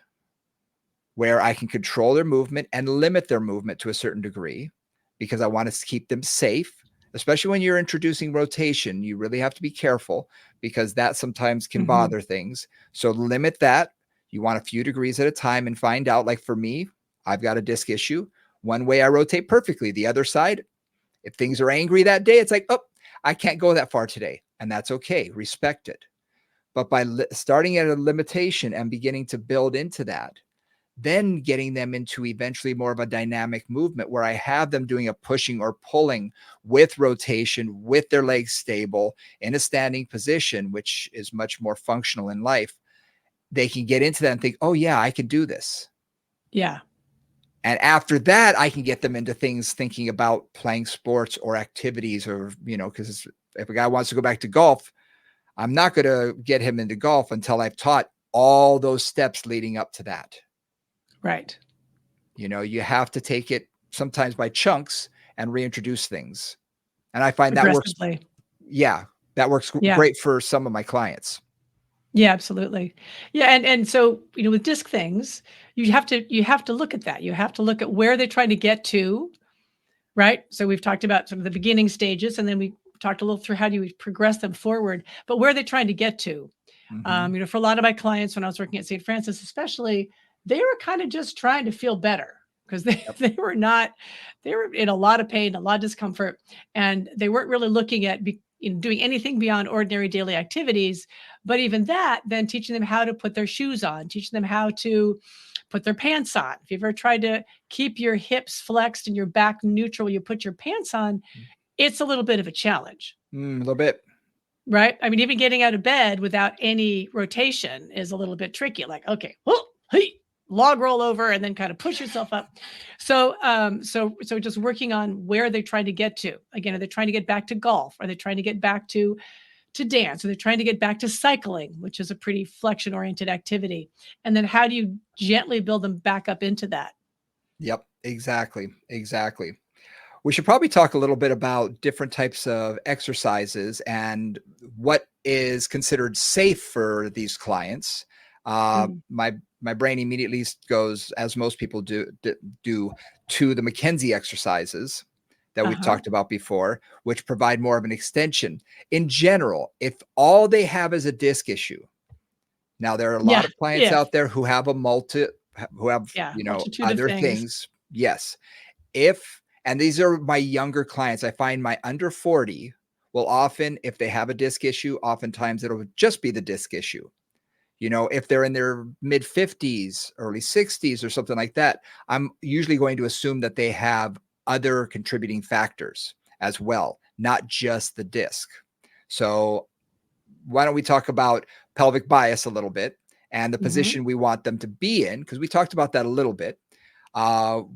where I can control their movement and limit their movement to a certain degree, because I want to keep them safe, especially when you're introducing rotation. You really have to be careful, because that sometimes can bother things. So limit that. You want a few degrees at a time and find out, like for me, I've got a disc issue. One way I rotate perfectly. The other side, if things are angry that day, it's like, oh, I can't go that far today. And that's okay. Respect it. But by starting at a limitation and beginning to build into that, then getting them into eventually more of a dynamic movement where I have them doing a pushing or pulling with rotation, with their legs stable in a standing position, which is much more functional in life. They can get into that and think, oh yeah, I can do this. Yeah. And after that, I can get them into things, thinking about playing sports or activities, or, because if a guy wants to go back to golf, I'm not going to get him into golf until I've taught all those steps leading up to that. Right. You have to take it sometimes by chunks and reintroduce things. And I find that works. Yeah. That works great for some of my clients. Yeah, absolutely. Yeah. And so, with disc things, you have to look at that. You have to look at where they're trying to get to. Right. So we've talked about sort of the beginning stages, and then we talked a little through how do you progress them forward, but where are they trying to get to? For a lot of my clients, when I was working at St. Francis, especially, they were kind of just trying to feel better, because they were in a lot of pain, a lot of discomfort, and they weren't really looking at doing anything beyond ordinary daily activities. But even that, then teaching them how to put their shoes on, teaching them how to put their pants on. If you've ever tried to keep your hips flexed and your back neutral, you put your pants on, it's a little bit of a challenge. A little bit. Right. I mean, even getting out of bed without any rotation is a little bit tricky. Like, okay, oh, hey, log roll over and then kind of push yourself up. So, so just working on where they're trying to get to. Again, are they trying to get back to golf? Are they trying to get back to dance? Are they trying to get back to cycling, which is a pretty flexion oriented activity? And then how do you gently build them back up into that? Yep, exactly. We should probably talk a little bit about different types of exercises and what is considered safe for these clients. My brain immediately goes, as most people do, to the McKenzie exercises that we've talked about before, which provide more of an extension. In general, if all they have is a disc issue, now there are a lot of clients out there who have other things. Yes. And these are my younger clients. I find my under 40 will often, if they have a disc issue, oftentimes it'll just be the disc issue. If they're in their mid 50s, early 60s or something like that, I'm usually going to assume that they have other contributing factors as well, not just the disc. So why don't we talk about pelvic bias a little bit and the position we want them to be in, because we talked about that a little bit.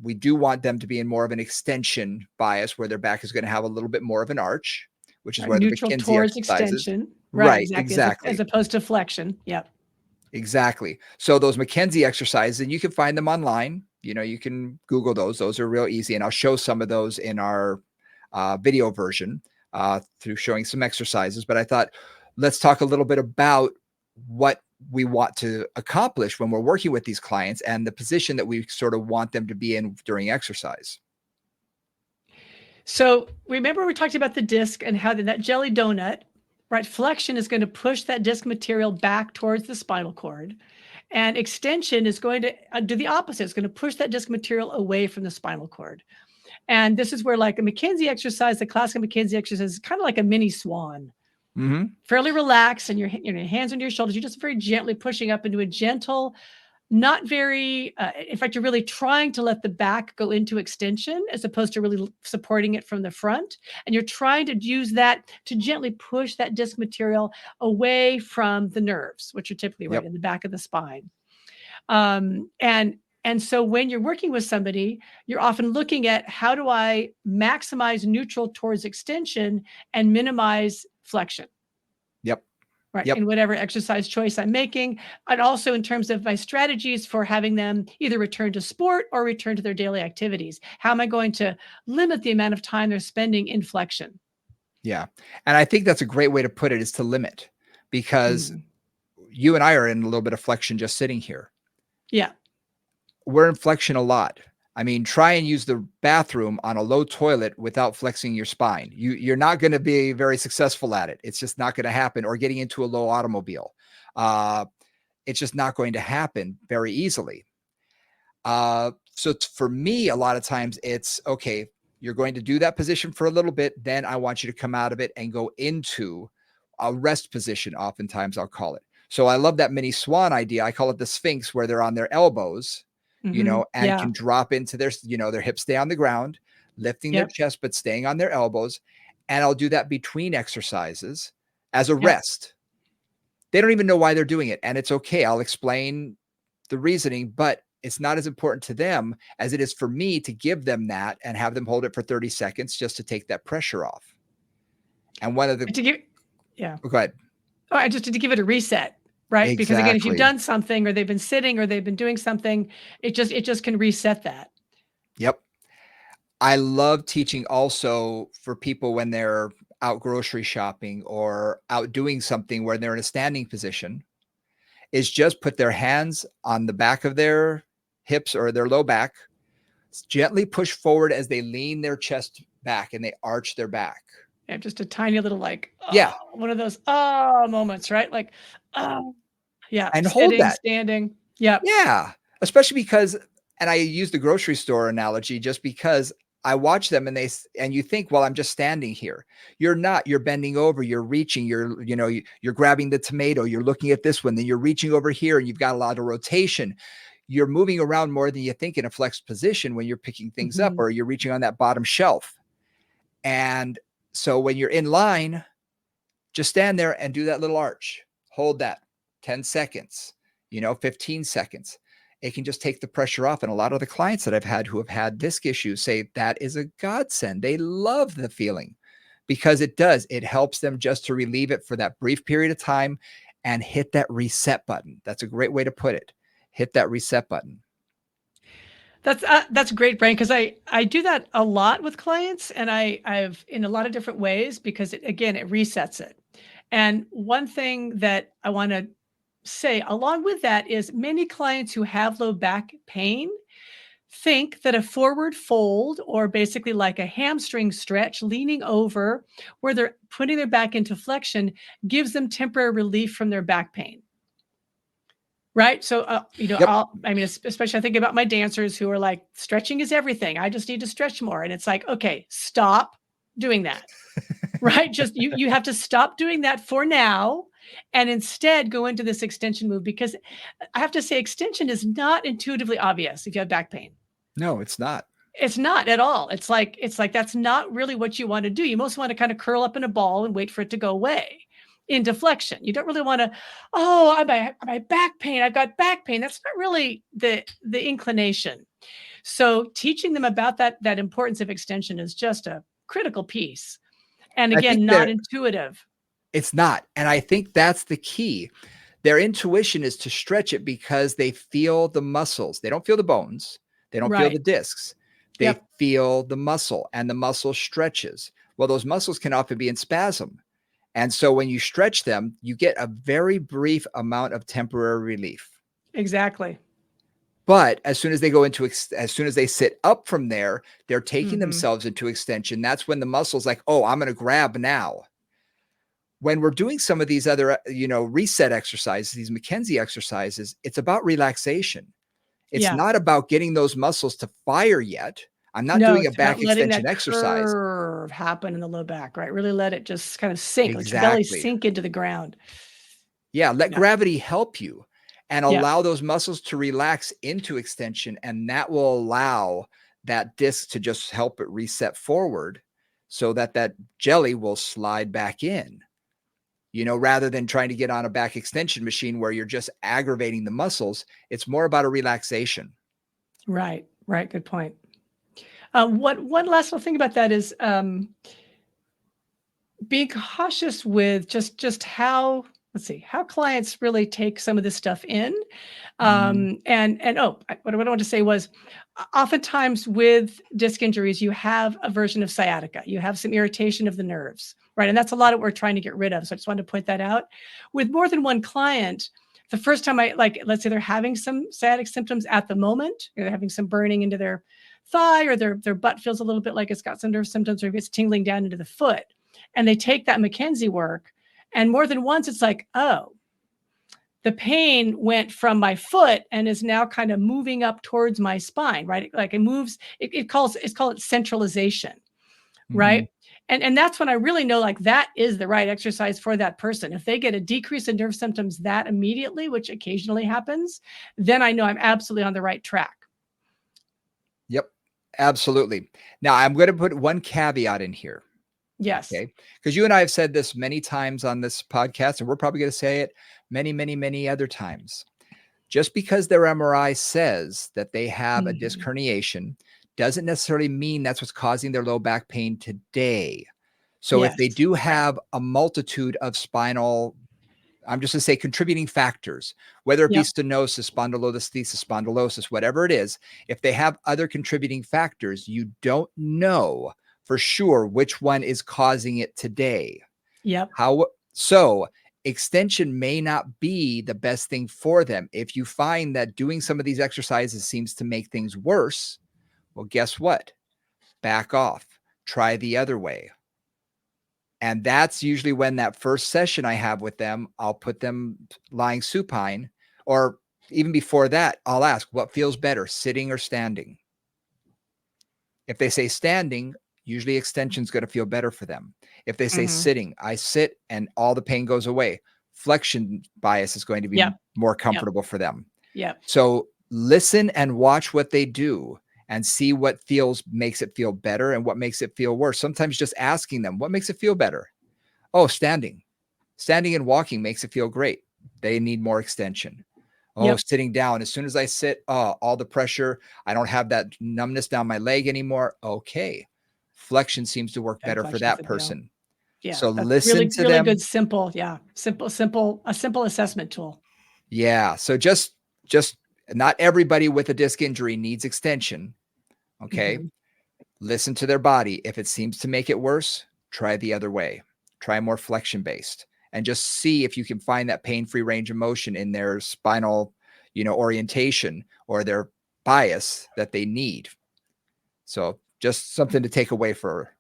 We do want them to be in more of an extension bias, where their back is going to have a little bit more of an arch, which is where neutral the McKenzie towards exercises. Extension. Right, exactly. As opposed to flexion. Yep. Exactly. So those McKenzie exercises, and you can find them online. You can Google those. Those are real easy. And I'll show some of those in our video version through showing some exercises. But I thought, let's talk a little bit about what we want to accomplish when we're working with these clients and the position that we sort of want them to be in during exercise. So remember we talked about the disc and how that jelly donut, right? Flexion is going to push that disc material back towards the spinal cord, and extension is going to do the opposite. It's going to push that disc material away from the spinal cord. And this is where, like a McKenzie exercise, the classic McKenzie exercise is kind of like a mini swan. Fairly relaxed, and your hands on your shoulders. You're just very gently pushing up into a gentle, not very, in fact, you're really trying to let the back go into extension as opposed to really supporting it from the front. And you're trying to use that to gently push that disc material away from the nerves, which are typically right in the back of the spine. And so when you're working with somebody, you're often looking at, how do I maximize neutral towards extension and minimize flexion? Yep. right? In whatever exercise choice I'm making. And also in terms of my strategies for having them either return to sport or return to their daily activities. How am I going to limit the amount of time they're spending in flexion? Yeah. And I think that's a great way to put it, is to limit, because you and I are in a little bit of flexion just sitting here. Yeah. We're in flexion a lot. I mean, try and use the bathroom on a low toilet without flexing your spine. You're not going to be very successful at it. It's just not going to happen. Or getting into a low automobile. It's just not going to happen very easily. So for me, a lot of times it's, okay, you're going to do that position for a little bit. Then I want you to come out of it and go into a rest position. Oftentimes I'll call it. So I love that mini swan idea. I call it the Sphinx, where they're on their elbows, and can drop into their, their hips stay on the ground, lifting their chest, but staying on their elbows. And I'll do that between exercises as a rest. They don't even know why they're doing it. And it's okay. I'll explain the reasoning, but it's not as important to them as it is for me to give them that and have them hold it for 30 seconds just to take that pressure off. And one of the, go ahead. Oh, just to give it a reset, right? Exactly. Because again, if you've done something or they've been sitting or they've been doing something, it just can reset that. Yep. I love teaching also for people when they're out grocery shopping or out doing something where they're in a standing position, is just put their hands on the back of their hips or their low back, gently push forward as they lean their chest back and they arch their back. Yeah, just a tiny little one of those moments, right? Like, and hold that. Standing. Yeah. Especially because, and I use the grocery store analogy just because I watch them and you think, well, I'm just standing here. You're not. You're bending over. You're reaching. You're grabbing the tomato. You're looking at this one. Then you're reaching over here, and you've got a lot of rotation. You're moving around more than you think in a flexed position when you're picking things up, or you're reaching on that bottom shelf. And so when you're in line, just stand there and do that little arch. Hold that 10 seconds, 15 seconds. It can just take the pressure off. And a lot of the clients that I've had who have had disc issues say that is a godsend. They love the feeling because it does. It helps them just to relieve it for that brief period of time and hit that reset button. That's a great way to put it. Hit that reset button. That's great, Brian, because I do that a lot with clients, and I've in a lot of different ways, because it resets it. And one thing that I want to say along with that is many clients who have low back pain think that a forward fold, or basically like a hamstring stretch, leaning over where they're putting their back into flexion, gives them temporary relief from their back pain. Right. So, especially I think about my dancers who are like, stretching is everything. I just need to stretch more. And it's like, okay, stop doing that. Right. Just you have to stop doing that for now and instead go into this extension move, because I have to say extension is not intuitively obvious if you have back pain. No, it's not. It's not at all. It's like that's not really what you want to do. You most want to kind of curl up in a ball and wait for it to go away into flexion. You don't really want to, my back pain. I've got back pain. That's not really the inclination. So teaching them about that importance of extension is just a critical piece. And again, not intuitive. It's not. And I think that's the key. Their intuition is to stretch it because they feel the muscles. They don't feel the bones. They don't feel the discs. They feel the muscle, and the muscle stretches. Well, those muscles can often be in spasm. And so when you stretch them, you get a very brief amount of temporary relief. Exactly. But as soon as they sit up from there, they're taking themselves into extension. That's when the muscle's like, oh, I'm going to grab now. When we're doing some of these other, reset exercises, these McKenzie exercises, it's about relaxation. It's not about getting those muscles to fire yet. I'm not doing a back extension exercise. Curve happen in the low back, right? Really let it just kind of sink, let your belly sink into the ground. Yeah, let gravity help you and allow those muscles to relax into extension. And that will allow that disc to just help it reset forward so that jelly will slide back in, rather than trying to get on a back extension machine where you're just aggravating the muscles. It's more about a relaxation. Right. Good point. One last little thing about that is being cautious with just how let's see, how clients really take some of this stuff in. What I wanted to say was, oftentimes with disc injuries, you have a version of sciatica. You have some irritation of the nerves, right? And that's a lot of what we're trying to get rid of. So I just wanted to point that out. With more than one client, the first time let's say they're having some sciatic symptoms at the moment, or they're having some burning into their thigh, or their butt feels a little bit like it's got some nerve symptoms, or if it's tingling down into the foot, and they take that McKenzie work, and more than once, it's like, oh, the pain went from my foot and is now kind of moving up towards my spine, right? Like it moves, it's called centralization, right? And that's when I really know, like, that is the right exercise for that person. If they get a decrease in nerve symptoms that immediately, which occasionally happens, then I know I'm absolutely on the right track. Yep, absolutely. Now I'm going to put one caveat in here. Yes. Okay. Because you and I have said this many times on this podcast, and we're probably going to say it many, many, many other times. Just because their MRI says that they have a disc herniation doesn't necessarily mean that's what's causing their low back pain today. So if they do have a multitude of spinal, I'm just going to say contributing factors, whether it be stenosis, spondylolisthesis, spondylosis, whatever it is, if they have other contributing factors, you don't know for sure which one is causing it today. So extension may not be the best thing for them. If you find that doing some of these exercises seems to make things worse, well, guess what? Back off. Try the other way. And that's usually when that first session I have with them, I'll put them lying supine, or even before that, I'll ask, what feels better, sitting or standing? If they say standing, usually extension is going to feel better for them. If they say sitting, I sit and all the pain goes away. Flexion bias is going to be more comfortable for them. So listen and watch what they do and see what makes it feel better and what makes it feel worse. Sometimes just asking them, what makes it feel better? Oh, standing. Standing and walking makes it feel great. They need more extension. Oh, sitting down. As soon as I sit, all the pressure, I don't have that numbness down my leg anymore. Okay. Flexion seems to work better for that person. So listen to them. Really good, simple, a simple assessment tool. So just not everybody with a disc injury needs extension. Okay. Listen to their body. If it seems to make it worse, try the other way. Try more flexion based and just see if you can find that pain-free range of motion in their spinal, orientation or their bias that they need. So just something to take away for.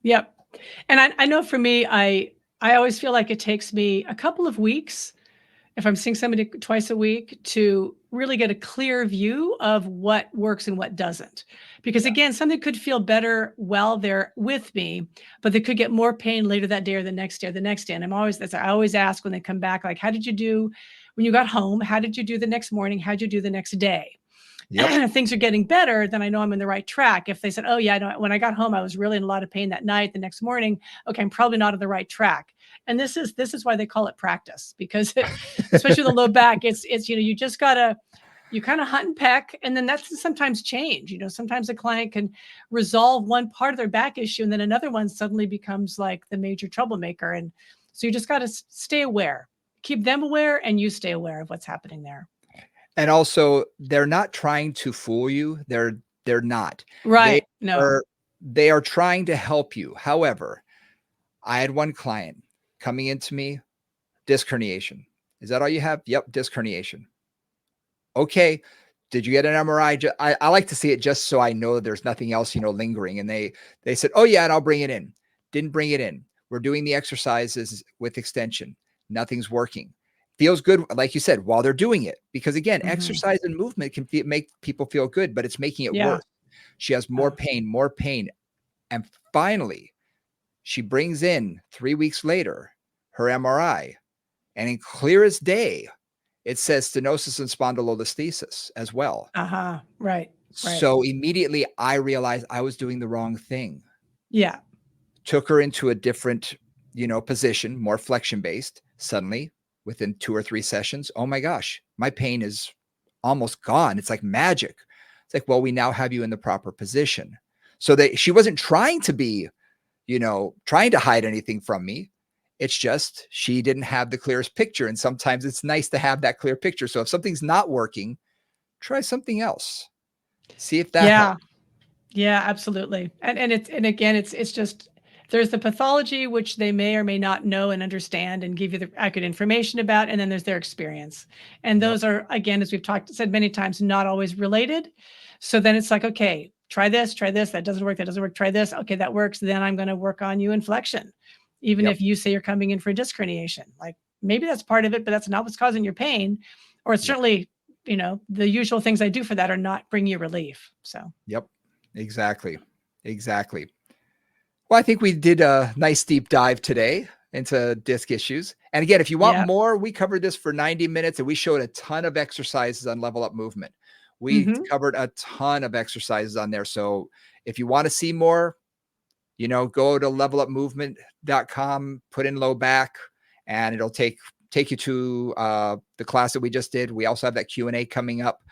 And I know for me, I always feel like it takes me a couple of weeks, if I'm seeing somebody twice a week, to really get a clear view of what works and what doesn't. Because again, something could feel better while they're with me, but they could get more pain later that day or the next day or the next day. And I always ask when they come back, like, how did you do when you got home? How did you do the next morning? How'd you do the next day? If things are getting better, then I know I'm in the right track. If they said, oh yeah, when I got home, I was really in a lot of pain that night, the next morning, okay, I'm probably not on the right track. And this is why they call it practice, because especially the low back, it's you just gotta, you kind of hunt and peck, and then that's sometimes change. Sometimes a client can resolve one part of their back issue, and then another one suddenly becomes like the major troublemaker. And so you just got to stay aware, keep them aware, and you stay aware of what's happening there. And also, they're not trying to fool you. They're not. Right. They are trying to help you. However, I had one client coming into me, disc herniation. Is that all you have? Yep, disc herniation. Okay. Did you get an MRI? I like to see it just so I know there's nothing else, lingering. And they said, oh yeah, and I'll bring it in. Didn't bring it in. We're doing the exercises with extension. Nothing's working. Feels good, like you said, while they're doing it. Because again, exercise and movement can make people feel good, but it's making it worse. She has more pain. And finally, she brings in 3 weeks later her MRI. And in clear as day, it says stenosis and spondylolisthesis as well. Right. So immediately I realized I was doing the wrong thing. Took her into a different, position, more flexion based. Suddenly, within 2 or 3 sessions, oh my gosh, my pain is almost gone. It's like magic. It's like, well, we now have you in the proper position. So she wasn't trying to be, trying to hide anything from me. It's just she didn't have the clearest picture. And sometimes it's nice to have that clear picture. So if something's not working, try something else. See if that helps. Yeah, absolutely. And again, it's just, there's the pathology, which they may or may not know and understand and give you the accurate information about. And then there's their experience. And those are, again, as we've said many times, not always related. So then it's like, okay, try this, that doesn't work, try this. Okay, that works. Then I'm going to work on you in flexion. Even if you say you're coming in for a disc herniation, like maybe that's part of it, but that's not what's causing your pain. Or it's certainly, the usual things I do for that are not bring you relief. So, Exactly. Well, I think we did a nice deep dive today into disc issues. And again, if you want more, we covered this for 90 minutes and we showed a ton of exercises on Level Up Movement. We covered a ton of exercises on there. So if you want to see more, go to levelupmovement.com, put in low back, and it'll take you to the class that we just did. We also have that Q&A coming up.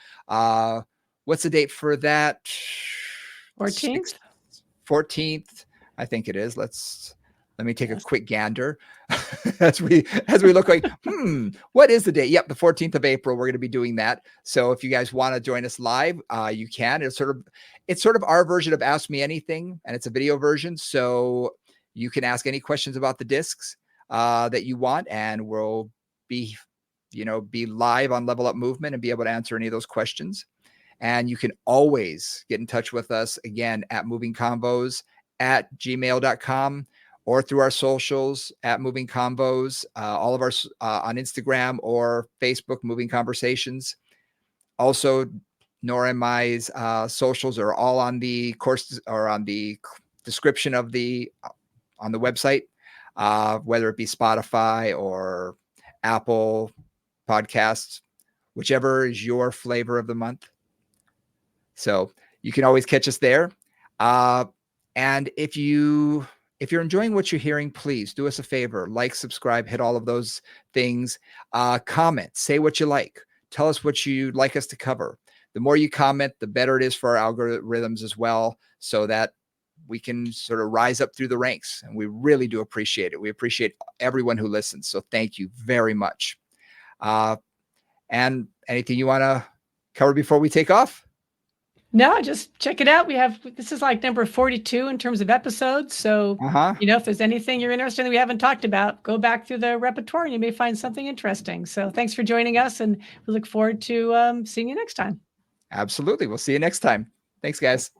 What's the date for that? 14th, I think it is. Let me take a quick gander as we look like, what is the date? Yep, the 14th of April. We're going to be doing that. So if you guys want to join us live, you can. It's sort of our version of Ask Me Anything, and it's a video version. So you can ask any questions about the discs that you want, and we'll be live on Level Up Movement and be able to answer any of those questions. And you can always get in touch with us again at movingconvos@gmail.com or through our socials at Moving Convos, all of our on Instagram or Facebook, Moving Conversations. Also, Nora and my socials are all on the course or on the description of on the website, whether it be Spotify or Apple Podcasts, whichever is your flavor of the month. So you can always catch us there. And if you're enjoying what you're hearing, please do us a favor, like, subscribe, hit all of those things, comment, say what you like, tell us what you'd like us to cover. The more you comment, the better it is for our algorithms as well, so that we can sort of rise up through the ranks. And we really do appreciate it. We appreciate everyone who listens. So thank you very much. And anything you want to cover before we take off? No, just check it out. This is like number 42 in terms of episodes. So, if there's anything you're interested in that we haven't talked about, go back through the repertoire and you may find something interesting. So thanks for joining us, and we look forward to seeing you next time. Absolutely. We'll see you next time. Thanks, guys.